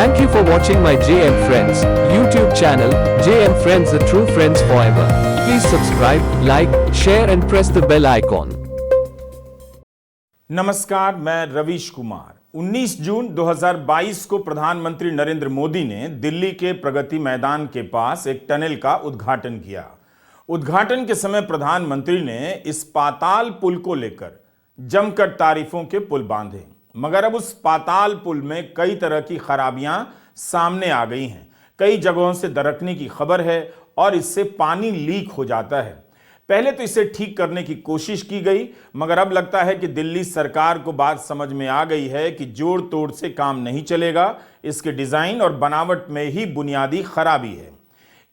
Thank you for watching my JM Friends YouTube channel, JM Friends, the true friends forever. Please subscribe, like, share and press the bell icon. नमस्कार, मैं रवीश कुमार। 19 जून 2022 को प्रधानमंत्री नरेंद्र मोदी ने दिल्ली के प्रगति मैदान के पास एक टनल का उद्घाटन किया। उद्घाटन के समय प्रधानमंत्री ने इस पाताल पुल को लेकर जमकर तारीफों के पुल बांधे, मगर अब उस पाताल पुल में कई तरह की खराबियां सामने आ गई हैं। कई जगहों से दरकने की खबर है और इससे पानी लीक हो जाता है। पहले तो इसे ठीक करने की कोशिश की गई, मगर अब लगता है कि दिल्ली सरकार को बात समझ में आ गई है कि जोड़ तोड़ से काम नहीं चलेगा। इसके डिजाइन और बनावट में ही बुनियादी खराबी है।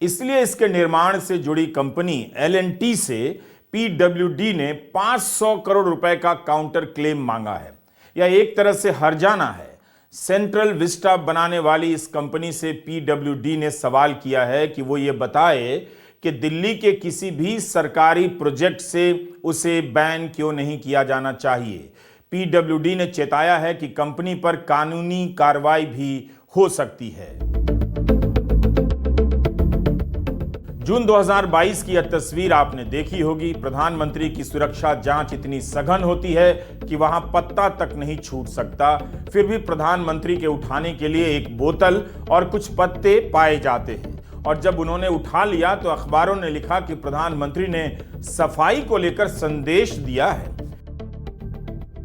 इसलिए इसके निर्माण से जुड़ी कंपनी L&T से PWD ने 500 करोड़ रुपए का काउंटर क्लेम मांगा है। यह एक तरह से हर्जाना है। सेंट्रल विस्टा बनाने वाली इस कंपनी से PWD ने सवाल किया है कि वो ये बताए कि दिल्ली के किसी भी सरकारी प्रोजेक्ट से उसे बैन क्यों नहीं किया जाना चाहिए। PWD ने चेताया है कि कंपनी पर कानूनी कार्रवाई भी हो सकती है। जून 2022 की यह तस्वीर आपने देखी होगी। प्रधानमंत्री की सुरक्षा जांच इतनी सघन होती है कि वहां पत्ता तक नहीं छूट सकता। फिर भी प्रधानमंत्री के उठाने के लिए एक बोतल और कुछ पत्ते पाए जाते हैं, और जब उन्होंने उठा लिया तो अखबारों ने लिखा कि प्रधानमंत्री ने सफाई को लेकर संदेश दिया है।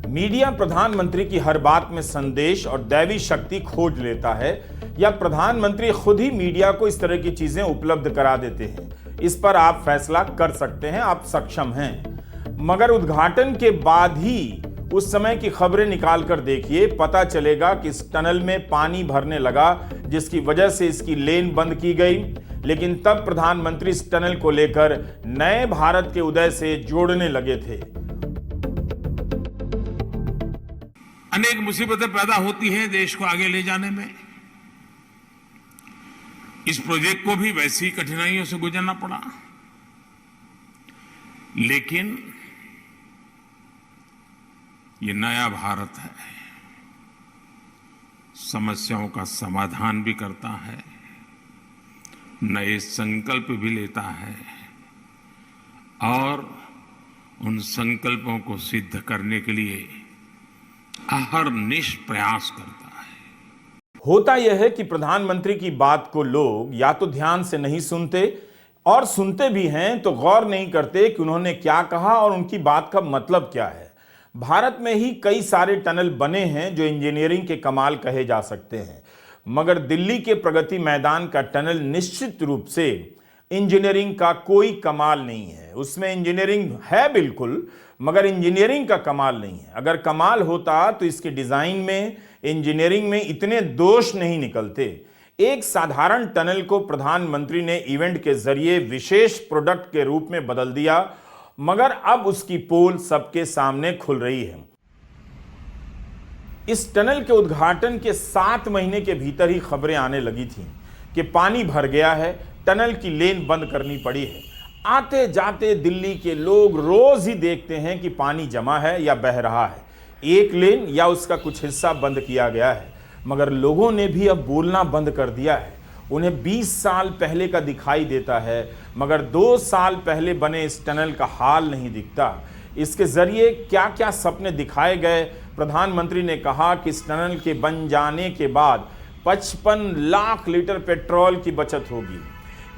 मीडिया प्रधानमंत्री की हर बात में संदेश और दैवी शक्ति खोज लेता है, या प्रधानमंत्री खुद ही मीडिया को इस तरह की चीजें उपलब्ध करा देते हैं। इस पर आप फैसला कर सकते हैं, आप सक्षम हैं। मगर उद्घाटन के बाद ही उस समय की खबरें निकाल कर देखिए, पता चलेगा कि इस टनल में पानी भरने लगा, जिसकी वजह से इसकी लेन बंद की गई। लेकिन तब प्रधानमंत्री इस टनल को लेकर नए भारत के उदय से जोड़ने लगे थे। अनेक मुसीबतें पैदा होती हैं देश को आगे ले जाने में। इस प्रोजेक्ट को भी वैसी कठिनाइयों से गुजरना पड़ा, लेकिन ये नया भारत है। समस्याओं का समाधान भी करता है, नए संकल्प भी लेता है और उन संकल्पों को सिद्ध करने के लिए अहरनिश प्रयास करता है। होता यह है कि प्रधानमंत्री की बात को लोग या तो ध्यान से नहीं सुनते, और सुनते भी हैं तो गौर नहीं करते कि उन्होंने क्या कहा और उनकी बात का मतलब क्या है। भारत में ही कई सारे टनल बने हैं जो इंजीनियरिंग के कमाल कहे जा सकते हैं, मगर दिल्ली के प्रगति मैदान का टनल निश्चित रूप से इंजीनियरिंग का कोई कमाल नहीं है। उसमें इंजीनियरिंग है बिल्कुल, मगर इंजीनियरिंग का कमाल नहीं है। अगर कमाल होता तो इसके डिजाइन में, इंजीनियरिंग में इतने दोष नहीं निकलते। एक साधारण टनल को प्रधानमंत्री ने इवेंट के जरिए विशेष प्रोडक्ट के रूप में बदल दिया, मगर अब उसकी पोल सबके सामने खुल रही है। इस टनल के उद्घाटन के 7 महीने के भीतर ही खबरें आने लगी थीं कि पानी भर गया है, टनल की लेन बंद करनी पड़ी है। आते जाते दिल्ली के लोग रोज ही देखते हैं कि पानी जमा है या बह रहा है। एक लेन या उसका कुछ हिस्सा बंद किया गया है, मगर लोगों ने भी अब बोलना बंद कर दिया है। उन्हें 20 साल पहले का दिखाई देता है, मगर 2 साल पहले बने इस टनल का हाल नहीं दिखता। इसके जरिए क्या क्या सपने दिखाए गए। प्रधानमंत्री ने कहा कि इस टनल के बन जाने के बाद 55 लाख लीटर पेट्रोल की बचत होगी।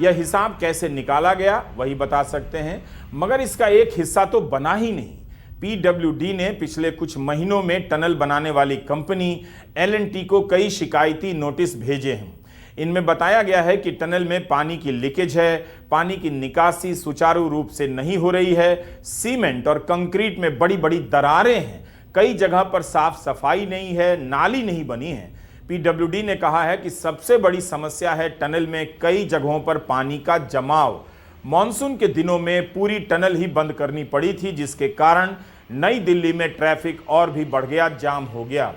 यह हिसाब कैसे निकाला गया वही बता सकते हैं, मगर इसका एक हिस्सा तो बना ही नहीं। PWD ने पिछले कुछ महीनों में टनल बनाने वाली कंपनी L&T को कई शिकायती नोटिस भेजे हैं। इनमें बताया गया है कि टनल में पानी की लीकेज है, पानी की निकासी सुचारू रूप से नहीं हो रही है, सीमेंट और कंक्रीट में बड़ी बड़ी दरारें हैं, कई जगह पर साफ सफाई नहीं है, नाली नहीं बनी है। PWD ने कहा है कि सबसे बड़ी समस्या है टनल में कई जगहों पर पानी का जमाव। मॉनसून के दिनों में पूरी टनल ही बंद करनी पड़ी थी, जिसके कारण नई दिल्ली में ट्रैफिक और भी बढ़ गया, जाम हो गया।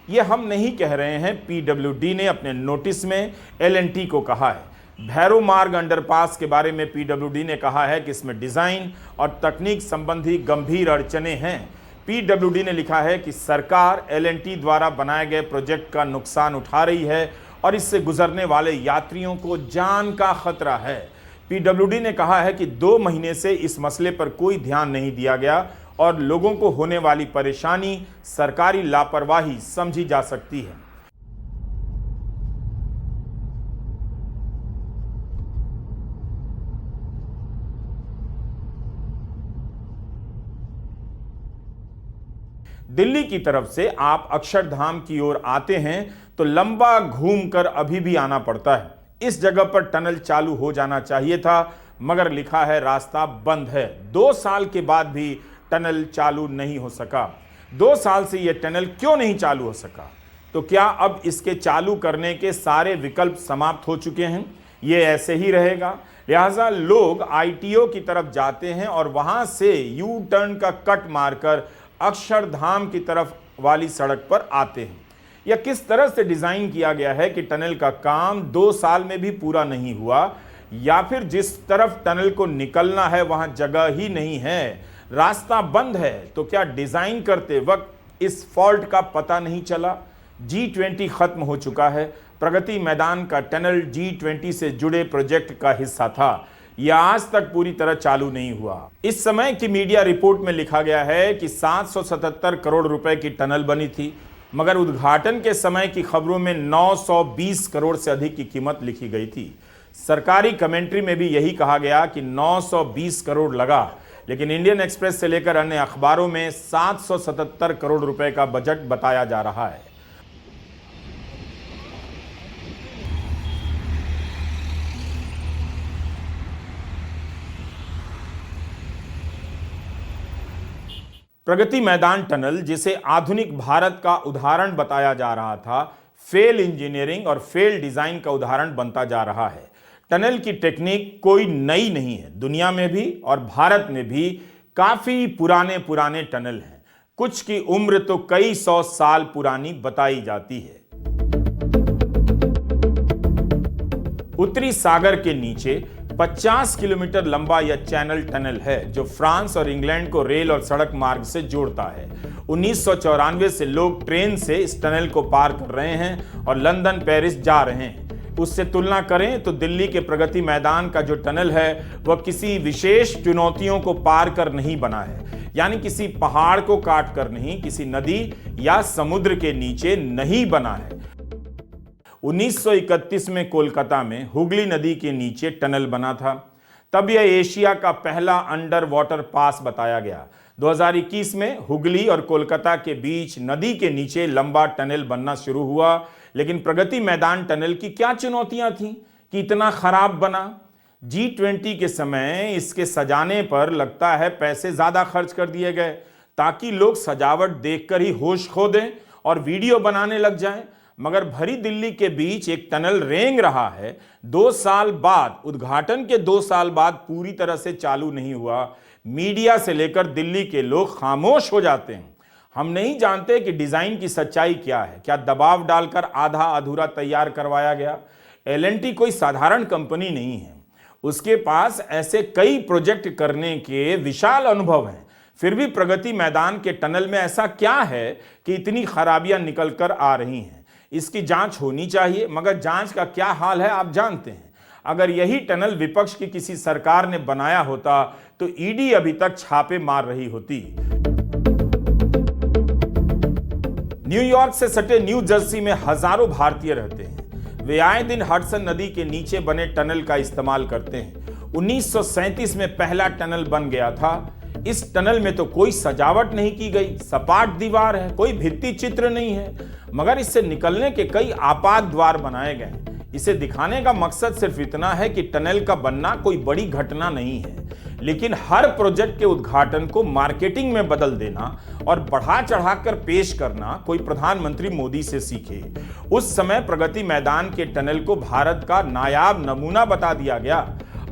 ये हम नहीं कह रहे हैं, PWD ने अपने नोटिस में L&T को कहा है। भैरव मार्ग अंडरपास के बारे में PWD ने कहा है कि इसमें डिजाइन और तकनीक संबंधी गंभीर अड़चने हैं। PWD ने लिखा है कि सरकार L&T द्वारा बनाए गए प्रोजेक्ट का नुकसान उठा रही है और इससे गुजरने वाले यात्रियों को जान का खतरा है। पीडब्ल्यूडी ने कहा है कि 2 महीने से इस मसले पर कोई ध्यान नहीं दिया गया और लोगों को होने वाली परेशानी सरकारी लापरवाही समझी जा सकती है। दिल्ली की तरफ से आप अक्षरधाम की ओर आते हैं तो लंबा घूमकर अभी भी आना पड़ता है। इस जगह पर टनल चालू हो जाना चाहिए था, मगर लिखा है रास्ता बंद है। 2 साल के बाद भी टनल चालू नहीं हो सका। 2 साल से यह टनल क्यों नहीं चालू हो सका? तो क्या अब इसके चालू करने के सारे विकल्प समाप्त हो चुके हैं? ये ऐसे ही रहेगा? लिहाजा लोग आईटीओ की तरफ जाते हैं और वहां से यू टर्न का कट मारकर अक्षरधाम की तरफ वाली सड़क पर आते हैं। यह किस तरह से डिजाइन किया गया है कि टनल का काम 2 साल में भी पूरा नहीं हुआ, या फिर जिस तरफ टनल को निकलना है वहां जगह ही नहीं है, रास्ता बंद है? तो क्या डिजाइन करते वक्त इस फॉल्ट का पता नहीं चला? G20 खत्म हो चुका है। प्रगति मैदान का टनल G20 से जुड़े प्रोजेक्ट का हिस्सा था। यह आज तक पूरी तरह चालू नहीं हुआ। इस समय की मीडिया रिपोर्ट में लिखा गया है कि 777 करोड़ रुपए की टनल बनी थी, मगर उद्घाटन के समय की खबरों में 920 करोड़ से अधिक की कीमत लिखी गई थी। सरकारी कमेंट्री में भी यही कहा गया कि 920 करोड़ लगा, लेकिन इंडियन एक्सप्रेस से लेकर अन्य अखबारों में 777 करोड़ रुपए का बजट बताया जा रहा है। प्रगति मैदान टनल, जिसे आधुनिक भारत का उदाहरण बताया जा रहा था, फेल इंजीनियरिंग और फेल डिजाइन का उदाहरण बनता जा रहा है। टनल की टेक्निक कोई नई नहीं है। दुनिया में भी और भारत में भी काफी पुराने टनल हैं। कुछ की उम्र तो कई 100 साल पुरानी बताई जाती है। उत्तरी सागर के नीचे 50 किलोमीटर लंबा यह चैनल टनल है, जो फ्रांस और इंग्लैंड को रेल और सड़क मार्ग से जोड़ता है। 1994 से लोग ट्रेन से इस टनल को पार कर रहे हैं और लंदन, पेरिस जा रहे हैं। उससे तुलना करें तो दिल्ली के प्रगति मैदान का जो टनल है वह किसी विशेष चुनौतियों को पार कर नहीं बना है, यानी किसी पहाड़ को काट कर नहीं, किसी नदी या समुद्र के नीचे नहीं बना है। 1931 में कोलकाता में हुगली नदी के नीचे टनल बना था। तब यह एशिया का पहला अंडर वाटर पास बताया गया। 2021 में हुगली और कोलकाता के बीच नदी के नीचे लंबा टनल बनना शुरू हुआ। लेकिन प्रगति मैदान टनल की क्या चुनौतियां थीं कि इतना खराब बना? G20 के समय इसके सजाने पर लगता है पैसे ज्यादा खर्च कर दिए गए, ताकि लोग सजावट देखकर ही होश खो दें और वीडियो बनाने लग जाएं। मगर भरी दिल्ली के बीच एक टनल रेंग रहा है। 2 साल बाद, उद्घाटन के 2 साल बाद पूरी तरह से चालू नहीं हुआ। मीडिया से लेकर दिल्ली के लोग खामोश हो जाते हैं। हम नहीं जानते कि डिजाइन की सच्चाई क्या है। क्या दबाव डालकर आधा अधूरा तैयार करवाया गया? L&T कोई साधारण कंपनी नहीं है। उसके पास ऐसे कई प्रोजेक्ट करने के विशाल अनुभव हैं। फिर भी प्रगति मैदान के टनल में ऐसा क्या है कि इतनी खराबियां निकल कर आ रही हैं? इसकी जांच होनी चाहिए, मगर जांच का क्या हाल है आप जानते हैं। अगर यही टनल विपक्ष की किसी सरकार ने बनाया होता तो ईडी अभी तक छापे मार रही होती। न्यूयॉर्क से सटे न्यू जर्सी में हजारों भारतीय रहते हैं। वे आए दिन हडसन नदी के नीचे बने टनल का इस्तेमाल करते हैं। 1937 में पहला टनल बन गया था। इस टनल में तो कोई सजावट नहीं की गई, सपाट दीवार है, कोई भित्ति चित्र नहीं है, मगर इससे निकलने के कई आपात द्वार बनाए गए। इसे दिखाने का मकसद सिर्फ इतना है कि टनल का बनना कोई बड़ी घटना नहीं है, लेकिन हर प्रोजेक्ट के उद्घाटन को मार्केटिंग में बदल देना और बढ़ा चढ़ाकर पेश करना कोई प्रधानमंत्री मोदी से सीखे। उस समय प्रगति मैदान के टनल को भारत का नायाब नमूना बता दिया गया।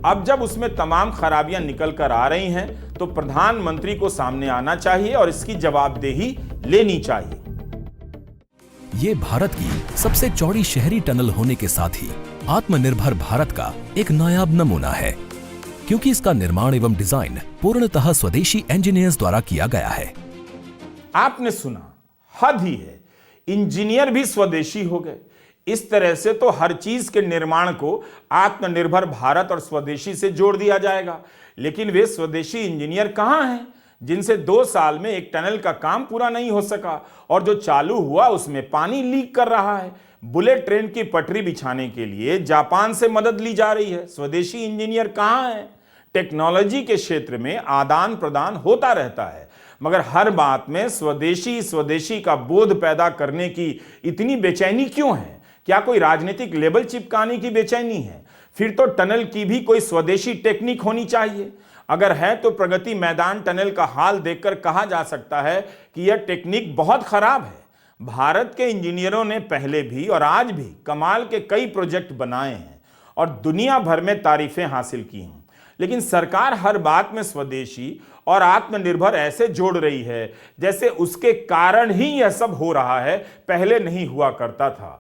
अब जब उसमें तमाम खराबियां निकल कर आ रही हैं, तो प्रधानमंत्री को सामने आना चाहिए और इसकी जवाबदेही लेनी चाहिए। ये भारत की सबसे चौड़ी शहरी टनल होने के साथ ही आत्मनिर्भर भारत का एक नायाब नमूना है, क्योंकि इसका निर्माण एवं डिजाइन पूर्णतः स्वदेशी इंजीनियर्स द्वारा किया गया है। आपने सुना, हद ही है, इंजीनियर भी स्वदेशी हो गए। इस तरह से तो हर चीज के निर्माण को आत्मनिर्भर भारत और स्वदेशी से जोड़ दिया जाएगा। लेकिन वे स्वदेशी इंजीनियर कहां हैं जिनसे 2 साल में एक टनल का काम पूरा नहीं हो सका और जो चालू हुआ उसमें पानी लीक कर रहा है। बुलेट ट्रेन की पटरी बिछाने के लिए जापान से मदद ली जा रही है। स्वदेशी इंजीनियर कहां हैं? टेक्नोलॉजी के क्षेत्र में आदान प्रदान होता रहता है, मगर हर बात में स्वदेशी स्वदेशी का बोध पैदा करने की इतनी बेचैनी क्यों है? क्या कोई राजनीतिक लेबल चिपकाने की बेचैनी है? फिर तो टनल की भी कोई स्वदेशी टेक्निक होनी चाहिए। अगर है तो प्रगति मैदान टनल का हाल देखकर कहा जा सकता है कि यह टेक्निक बहुत खराब है। भारत के इंजीनियरों ने पहले भी और आज भी कमाल के कई प्रोजेक्ट बनाए हैं और दुनिया भर में तारीफें हासिल की हैं, लेकिन सरकार हर बात में स्वदेशी और आत्मनिर्भर ऐसे जोड़ रही है जैसे उसके कारण ही यह सब हो रहा है, पहले नहीं हुआ करता था।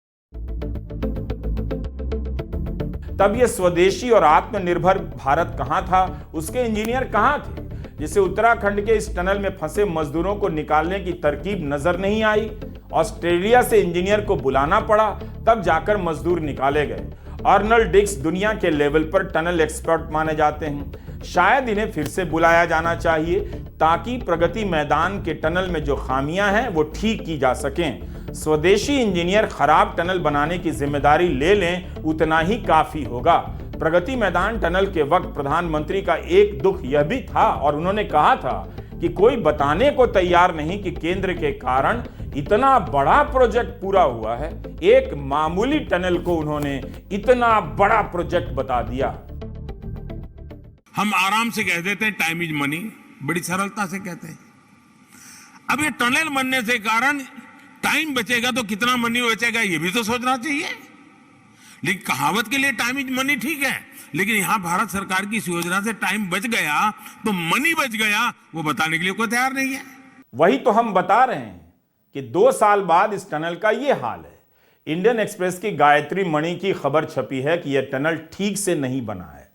तब यह स्वदेशी और आत्मनिर्भर भारत कहां था? उसके इंजीनियर कहां थे? जिसे उत्तराखंड के इस टनल में फंसे मजदूरों को निकालने की तरकीब नजर नहीं आई। ऑस्ट्रेलिया से इंजीनियर को बुलाना पड़ा, तब जाकर मजदूर निकाले गए। अर्नल्ड डिक्स दुनिया के लेवल पर टनल एक्सपर्ट माने जाते हैं। शायद इन्हें फिर से बुलाया जाना चाहिए ताकि प्रगति मैदान के टनल में जो खामियां हैं वो ठीक की जा सकें। स्वदेशी इंजीनियर खराब टनल बनाने की जिम्मेदारी ले लें, उतना ही काफी होगा। प्रगति मैदान टनल के वक्त प्रधानमंत्री का एक दुख यह भी था और उन्होंने कहा था कि कोई बताने को तैयार नहीं कि केंद्र के कारण इतना बड़ा प्रोजेक्ट पूरा हुआ है। एक मामूली टनल को उन्होंने इतना बड़ा प्रोजेक्ट बता दिया। हम आराम से कह देते हैं टाइम इज मनी, बड़ी सरलता से कहते हैं। अब ये टनल बनने से कारण टाइम बचेगा तो कितना मनी बचेगा ये भी तो सोचना चाहिए। लेकिन कहावत के लिए टाइम इज मनी ठीक है, लेकिन यहां भारत सरकार की इस योजना से टाइम बच गया तो मनी बच गया, वो बताने के लिए कोई तैयार नहीं है। वही तो हम बता रहे हैं कि 2 साल बाद इस टनल का यह हाल है। इंडियन एक्सप्रेस की गायत्री मणि की खबर छपी है कि यह टनल ठीक से नहीं बना है,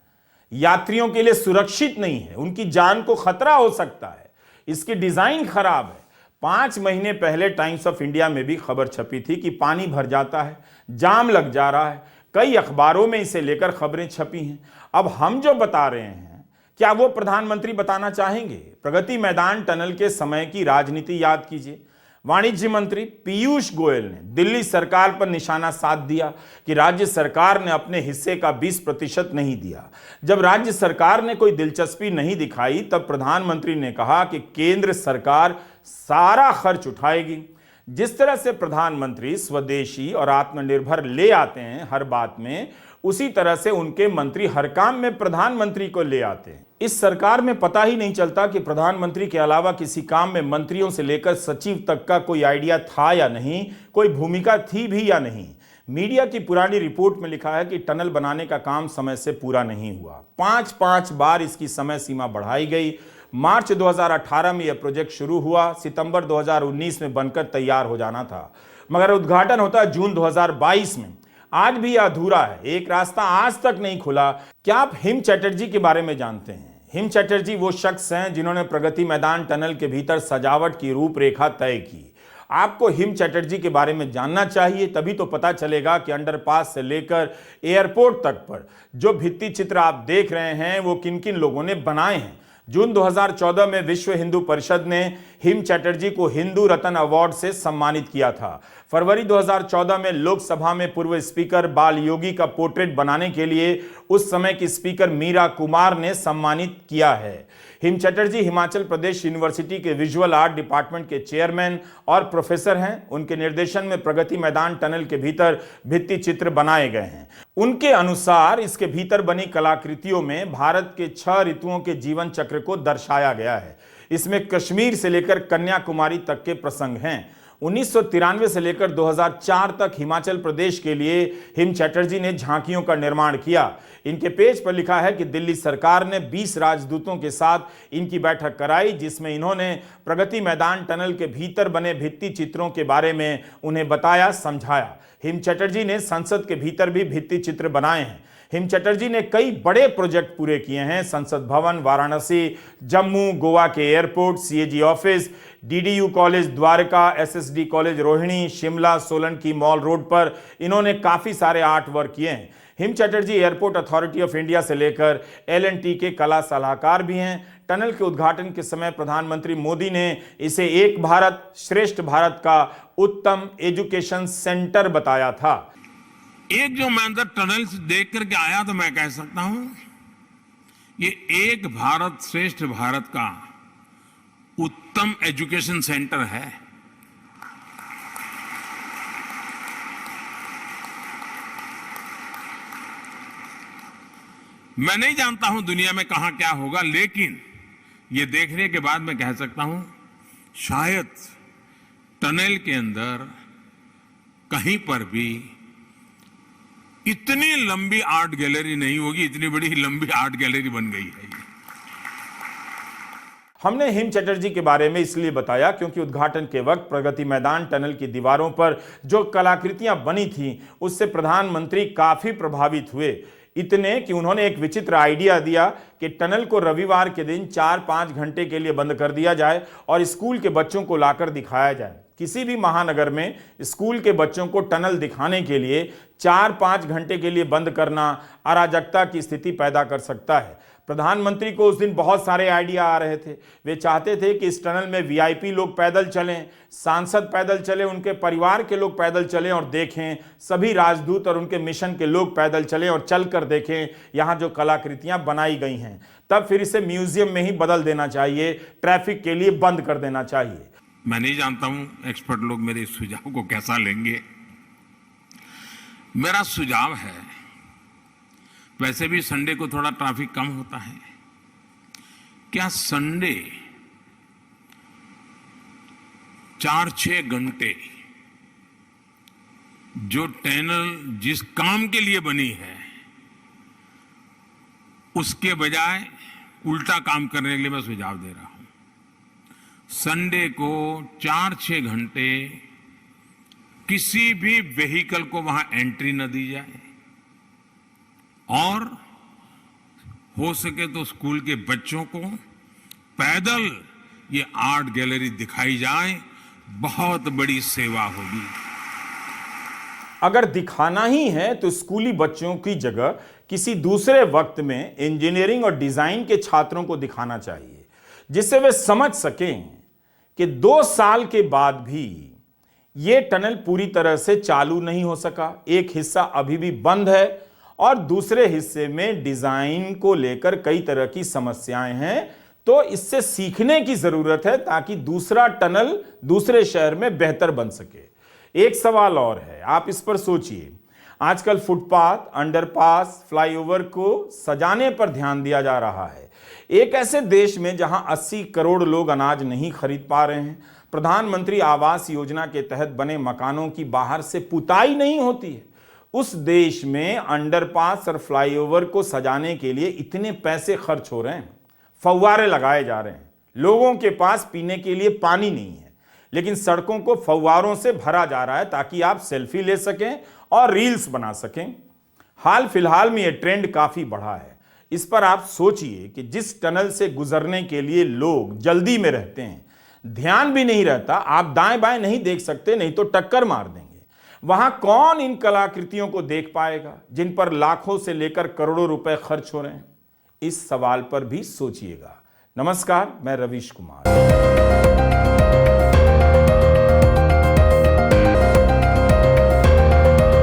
यात्रियों के लिए सुरक्षित नहीं है, उनकी जान को खतरा हो सकता है, इसकी डिजाइन खराब है। 5 महीने पहले टाइम्स ऑफ इंडिया में भी खबर छपी थी कि पानी भर जाता है, जाम लग जा रहा है। कई अखबारों में इसे लेकर खबरें छपी हैं। अब हम जो बता रहे हैं, क्या वो प्रधानमंत्री बताना चाहेंगे? प्रगति मैदान टनल के समय की राजनीति याद कीजिए। वाणिज्य मंत्री पीयूष गोयल ने दिल्ली सरकार पर निशाना साध दिया कि राज्य सरकार ने अपने हिस्से का 20% नहीं दिया। जब राज्य सरकार ने कोई दिलचस्पी नहीं दिखाई, तब प्रधानमंत्री ने कहा कि केंद्र सरकार सारा खर्च उठाएगी। जिस तरह से प्रधानमंत्री स्वदेशी और आत्मनिर्भर ले आते हैं हर बात में, उसी तरह से उनके मंत्री हर काम में प्रधानमंत्री को ले आते हैं। इस सरकार में पता ही नहीं चलता कि प्रधानमंत्री के अलावा किसी काम में मंत्रियों से लेकर सचिव तक का कोई आइडिया था या नहीं, कोई भूमिका थी भी या नहीं। मीडिया की पुरानी रिपोर्ट में लिखा है कि टनल बनाने का काम समय से पूरा नहीं हुआ। 5 बार इसकी समय सीमा बढ़ाई गई। मार्च 2018 में यह प्रोजेक्ट शुरू हुआ, सितंबर 2019 में बनकर तैयार हो जाना था, मगर उद्घाटन होता है जून 2022 में। आज भी यह अधूरा है, एक रास्ता आज तक नहीं खुला। क्या आप हिम चटर्जी के बारे में जानते हैं? हिम चटर्जी वो शख्स हैं जिन्होंने प्रगति मैदान टनल के भीतर सजावट की रूपरेखा तय की। आपको हिम चटर्जी के बारे में जानना चाहिए, तभी तो पता चलेगा कि अंडरपास से लेकर एयरपोर्ट तक पर जो भित्ति चित्र आप देख रहे हैं वो किन किन लोगों ने बनाए हैं। जून 2014 में विश्व हिंदू परिषद ने हिम चटर्जी को हिंदू रत्न अवार्ड से सम्मानित किया था। फरवरी 2014 में लोकसभा में पूर्व स्पीकर बाल योगी का पोर्ट्रेट बनाने के लिए उस समय की स्पीकर मीरा कुमार ने सम्मानित किया है। हिम चटर्जी हिमाचल प्रदेश यूनिवर्सिटी के विजुअल आर्ट डिपार्टमेंट के चेयरमैन और प्रोफेसर हैं। उनके निर्देशन में प्रगति मैदान टनल के भीतर भित्ति चित्र बनाए गए हैं। उनके अनुसार इसके भीतर बनी कलाकृतियों में भारत के 6 ऋतुओं के जीवन चक्र को दर्शाया गया है। इसमें कश्मीर से लेकर कन्याकुमारी तक के प्रसंग हैं। 1993 से लेकर 2004 तक हिमाचल प्रदेश के लिए हिम चटर्जी ने झांकियों का निर्माण किया। इनके पेज पर लिखा है कि दिल्ली सरकार ने 20 राजदूतों के साथ इनकी बैठक कराई, जिसमें इन्होंने प्रगति मैदान टनल के भीतर बने भित्ति चित्रों के बारे में उन्हें बताया, समझाया। हिम चटर्जी ने संसद के भीतर भी भित्ति चित्र बनाए हैं। हिम चटर्जी ने कई बड़े प्रोजेक्ट पूरे किए हैं। संसद भवन, वाराणसी, जम्मू, गोवा के airport, CAG office, DDU college Dwarka, SSD college Rohini, Shimla, Solanki mall road पर इन्होंने काफी सारे आर्ट वर्क किए हैं। Him Chatterjee airport authority of India से लेकर L&T के कला सलाहकार भी हैं। टनल के उद्घाटन के समय प्रधानमंत्री मोदी ने इसे एक भारत श्रेष्ठ भारत का उत्तम एजुकेशन सेंटर बताया था। एक जो मैं अंदर टनल से देख करके आया तो मैं कह सकता हूं ये एक भारत श्रेष्ठ भारत का उत्तम एजुकेशन सेंटर है। मैं नहीं जानता हूं दुनिया में कहां क्या होगा, लेकिन ये देखने के बाद मैं कह सकता हूं शायद टनल के अंदर कहीं पर भी इतनी लंबी आर्ट गैलरी नहीं होगी, इतनी बड़ी लंबी आर्ट गैलरी बन गई है। हमने हिम चटर्जी के बारे में इसलिए बताया क्योंकि उद्घाटन के वक्त प्रगति मैदान टनल की दीवारों पर जो कलाकृतियां बनी थीं उससे प्रधानमंत्री काफी प्रभावित हुए, इतने कि उन्होंने एक विचित्र आइडिया दिया कि टनल को रविवार के दिन 4-5 घंटे के लिए बंद कर दिया जाए और स्कूल के बच्चों को लाकर दिखाया जाए। किसी भी महानगर में स्कूल के बच्चों को टनल दिखाने के लिए 4-5 घंटे के लिए बंद करना अराजकता की स्थिति पैदा कर सकता है। प्रधानमंत्री को उस दिन बहुत सारे आइडिया आ रहे थे। वे चाहते थे कि इस टनल में VIP लोग पैदल चलें, सांसद पैदल चलें, उनके परिवार के लोग पैदल चलें और देखें, सभी राजदूत और उनके मिशन के लोग पैदल चलें और चलकर देखें यहाँ जो कलाकृतियाँ बनाई गई हैं। तब फिर इसे म्यूजियम में ही बदल देना चाहिए, ट्रैफिक के लिए बंद कर देना चाहिए। मैं नहीं जानता हूं एक्सपर्ट लोग मेरे इस सुझाव को कैसा लेंगे। मेरा सुझाव है, वैसे भी संडे को थोड़ा ट्रैफिक कम होता है, क्या संडे 4-6 घंटे जो टनल जिस काम के लिए बनी है उसके बजाय उल्टा काम करने के लिए मैं सुझाव दे रहा हूं। संडे को 4-6 घंटे किसी भी व्हीकल को वहां एंट्री न दी जाए और हो सके तो स्कूल के बच्चों को पैदल ये आर्ट गैलरी दिखाई जाए, बहुत बड़ी सेवा होगी। अगर दिखाना ही है तो स्कूली बच्चों की जगह किसी दूसरे वक्त में इंजीनियरिंग और डिजाइन के छात्रों को दिखाना चाहिए, जिससे वे समझ सकें कि 2 साल के बाद भी ये टनल पूरी तरह से चालू नहीं हो सका, एक हिस्सा अभी भी बंद है और दूसरे हिस्से में डिजाइन को लेकर कई तरह की समस्याएं हैं। तो इससे सीखने की जरूरत है ताकि दूसरा टनल दूसरे शहर में बेहतर बन सके। एक सवाल और है, आप इस पर सोचिए। आजकल फुटपाथ, अंडरपास, फ्लाईओवर को सजाने पर ध्यान दिया जा रहा है। एक ऐसे देश में जहां 80 करोड़ लोग अनाज नहीं खरीद पा रहे हैं, प्रधानमंत्री आवास योजना के तहत बने मकानों की बाहर से पुताई नहीं होती है, उस देश में अंडरपास और फ्लाईओवर को सजाने के लिए इतने पैसे खर्च हो रहे हैं, फव्वारे लगाए जा रहे हैं, लोगों के पास पीने के लिए पानी नहीं है, लेकिन सड़कों को फव्वारों से भरा जा रहा है ताकि आप सेल्फी ले सकें और रील्स बना सकें। हाल फिलहाल में यह ट्रेंड काफी बढ़ा है। इस पर आप सोचिए कि जिस टनल से गुजरने के लिए लोग जल्दी में रहते हैं, ध्यान भी नहीं रहता, आप दाएं बाएं नहीं देख सकते, नहीं तो टक्कर मार देंगे, वहां कौन इन कलाकृतियों को देख पाएगा जिन पर लाखों से लेकर करोड़ों रुपए खर्च हो रहे हैं? इस सवाल पर भी सोचिएगा। नमस्कार, मैं Ravish Kumar.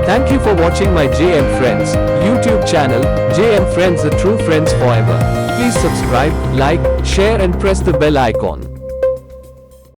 Thank you for watching my JM Friends YouTube channel, JM Friends, the true friends forever. Please subscribe, like, share and press the bell icon.